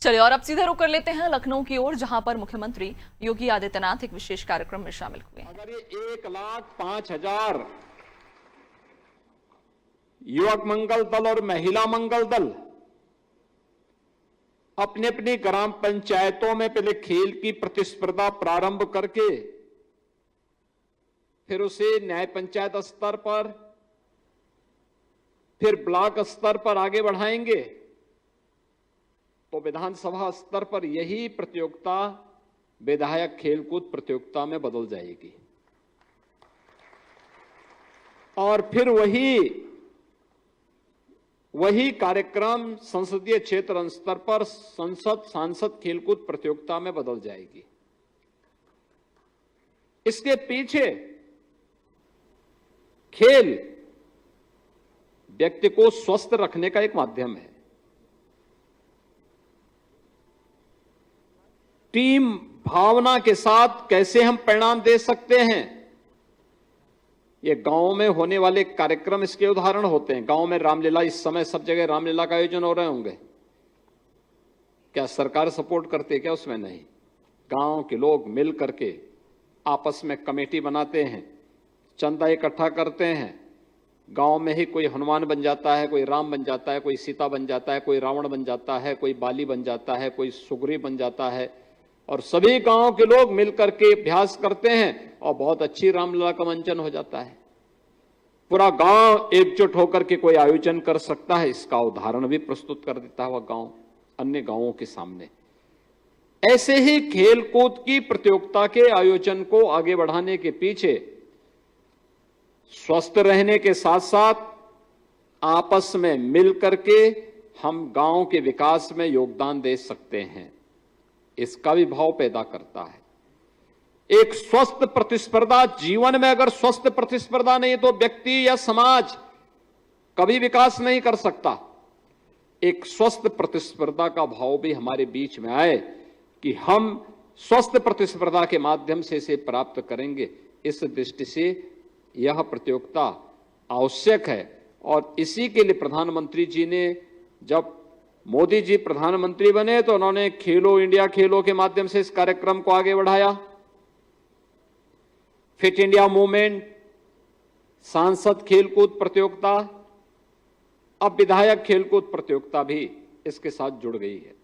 चलिए और अब सीधे रुक कर लेते हैं लखनऊ की ओर, जहां पर मुख्यमंत्री योगी आदित्यनाथ एक विशेष कार्यक्रम में शामिल हुए हैं। अगर ये 1,05,000 युवक मंगल दल और महिला मंगल दल अपने अपनी ग्राम पंचायतों में पहले खेल की प्रतिस्पर्धा प्रारंभ करके फिर उसे न्याय पंचायत स्तर पर, फिर ब्लॉक स्तर पर आगे बढ़ाएंगे, तो विधानसभा स्तर पर यही प्रतियोगिता विधायक खेलकूद प्रतियोगिता में बदल जाएगी और फिर वही कार्यक्रम संसदीय क्षेत्र स्तर पर सांसद खेलकूद प्रतियोगिता में बदल जाएगी। इसके पीछे खेल व्यक्ति को स्वस्थ रखने का एक माध्यम है। टीम भावना के साथ कैसे हम परिणाम दे सकते हैं, ये गांव में होने वाले कार्यक्रम इसके उदाहरण होते हैं। गांव में रामलीला, इस समय सब जगह रामलीला का आयोजन हो रहे होंगे, क्या सरकार सपोर्ट करती है? क्या उसमें नहीं। गांव के लोग मिल करके आपस में कमेटी बनाते हैं, चंदा इकट्ठा करते हैं। गांव में ही कोई हनुमान बन जाता है, कोई राम बन जाता है, कोई सीता बन जाता है, कोई रावण बन जाता है, कोई बाली बन जाता है, कोई सुग्रीव बन जाता है, और सभी गांव के लोग मिलकर के अभ्यास करते हैं और बहुत अच्छी रामलीला का मंचन हो जाता है। पूरा गांव एकजुट होकर के कोई आयोजन कर सकता है, इसका उदाहरण भी प्रस्तुत कर देता है वह गांव अन्य गांवों के सामने। ऐसे ही खेल कूद की प्रतियोगिता के आयोजन को आगे बढ़ाने के पीछे स्वस्थ रहने के साथ साथ आपस में मिलकर के हम गांव के विकास में योगदान दे सकते हैं, इसका भी भाव पैदा करता है। एक स्वस्थ प्रतिस्पर्धा, जीवन में अगर स्वस्थ प्रतिस्पर्धा नहीं तो व्यक्ति या समाज कभी विकास नहीं कर सकता। एक स्वस्थ प्रतिस्पर्धा का भाव भी हमारे बीच में आए कि हम स्वस्थ प्रतिस्पर्धा के माध्यम से इसे प्राप्त करेंगे। इस दृष्टि से यह प्रतियोगिता आवश्यक है और इसी के लिए प्रधानमंत्री जी ने, जब मोदी जी प्रधानमंत्री बने तो उन्होंने खेलो इंडिया खेलो के माध्यम से इस कार्यक्रम को आगे बढ़ाया। फिट इंडिया मूवमेंट, सांसद खेलकूद प्रतियोगिता, अब विधायक खेलकूद प्रतियोगिता भी इसके साथ जुड़ गई है।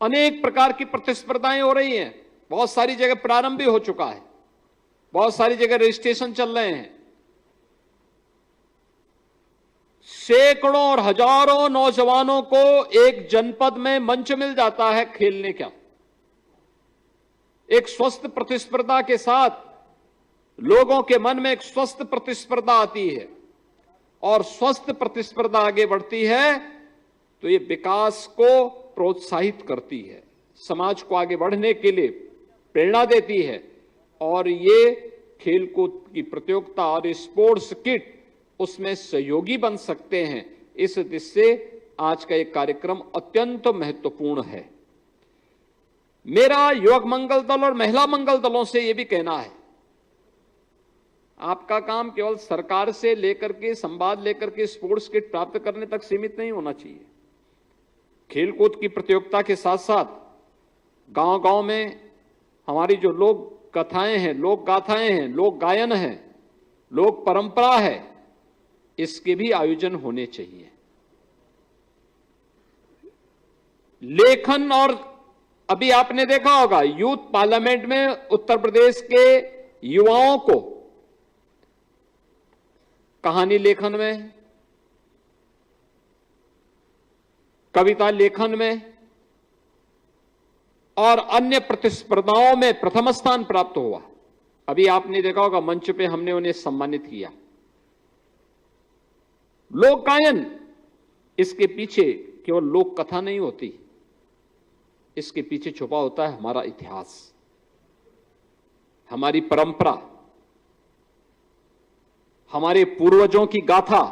अनेक प्रकार की प्रतिस्पर्धाएं हो रही हैं, बहुत सारी जगह प्रारंभ भी हो चुका है, बहुत सारी जगह रजिस्ट्रेशन चल रहे हैं। सैकड़ों और हजारों नौजवानों को एक जनपद में मंच मिल जाता है खेलने का। एक स्वस्थ प्रतिस्पर्धा के साथ लोगों के मन में एक स्वस्थ प्रतिस्पर्धा आती है और स्वस्थ प्रतिस्पर्धा आगे बढ़ती है तो ये विकास को प्रोत्साहित करती है, समाज को आगे बढ़ने के लिए प्रेरणा देती है। और ये खेलकूद की प्रतियोगिता और स्पोर्ट्स किट उसमें सहयोगी बन सकते हैं। इस दृष्टि से आज का एक कार्यक्रम अत्यंत महत्वपूर्ण है। मेरा युवक मंगल दल और महिला मंगल दलों से यह भी कहना है, आपका काम केवल सरकार से लेकर के संवाद लेकर के स्पोर्ट्स किट प्राप्त करने तक सीमित नहीं होना चाहिए। खेलकूद की प्रतियोगिता के साथ साथ गांव गांव में हमारी जो लोक कथाएं हैं, लोक गाथाएं हैं, लोक गायन है, लोक परंपरा है, इसके भी आयोजन होने चाहिए। लेखन, और अभी आपने देखा होगा यूथ पार्लियामेंट में उत्तर प्रदेश के युवाओं को कहानी लेखन में, कविता लेखन में और अन्य प्रतिस्पर्धाओं में प्रथम स्थान प्राप्त हुआ। अभी आपने देखा होगा मंच पे हमने उन्हें सम्मानित किया। लोक गायन, इसके पीछे केवल लोक कथा नहीं होती, इसके पीछे छुपा होता है हमारा इतिहास, हमारी परंपरा, हमारे पूर्वजों की गाथा।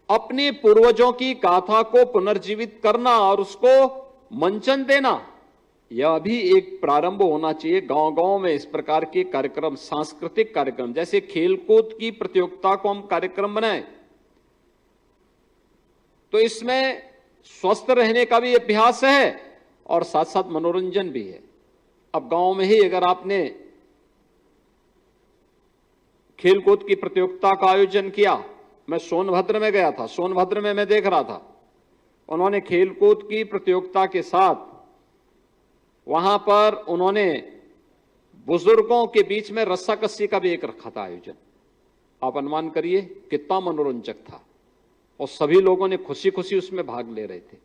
अपने पूर्वजों की गाथा को पुनर्जीवित करना और उसको मंचन देना, यह भी एक प्रारंभ होना चाहिए। गांव गांव में इस प्रकार के कार्यक्रम, सांस्कृतिक कार्यक्रम, जैसे खेलकूद की प्रतियोगिता को हम कार्यक्रम बनाएं तो इसमें स्वस्थ रहने का भी अभ्यास है और साथ साथ मनोरंजन भी है। अब गांव में ही अगर आपने खेलकूद की प्रतियोगिता का आयोजन किया, मैं सोनभद्र में गया था, सोनभद्र में मैं देख रहा था, उन्होंने खेलकूद की प्रतियोगिता के साथ वहां पर उन्होंने बुजुर्गों के बीच में रस्साकस्सी का भी एक रखा था आयोजन। आप अनुमान करिए कितना मनोरंजक था और सभी लोगों ने खुशी खुशी उसमें भाग ले रहे थे।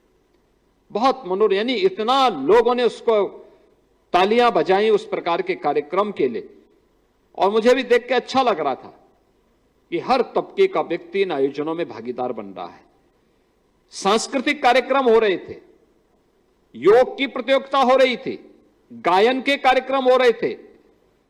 बहुत मनोरंजन, यानी इतना लोगों ने उसको तालियां बजाई उस प्रकार के कार्यक्रम के लिए। और मुझे भी देख के अच्छा लग रहा था कि हर तबके का व्यक्ति इन आयोजनों में भागीदार बन रहा है। सांस्कृतिक कार्यक्रम हो रहे थे, योग की प्रतियोगिता हो रही थी, गायन के कार्यक्रम हो रहे थे,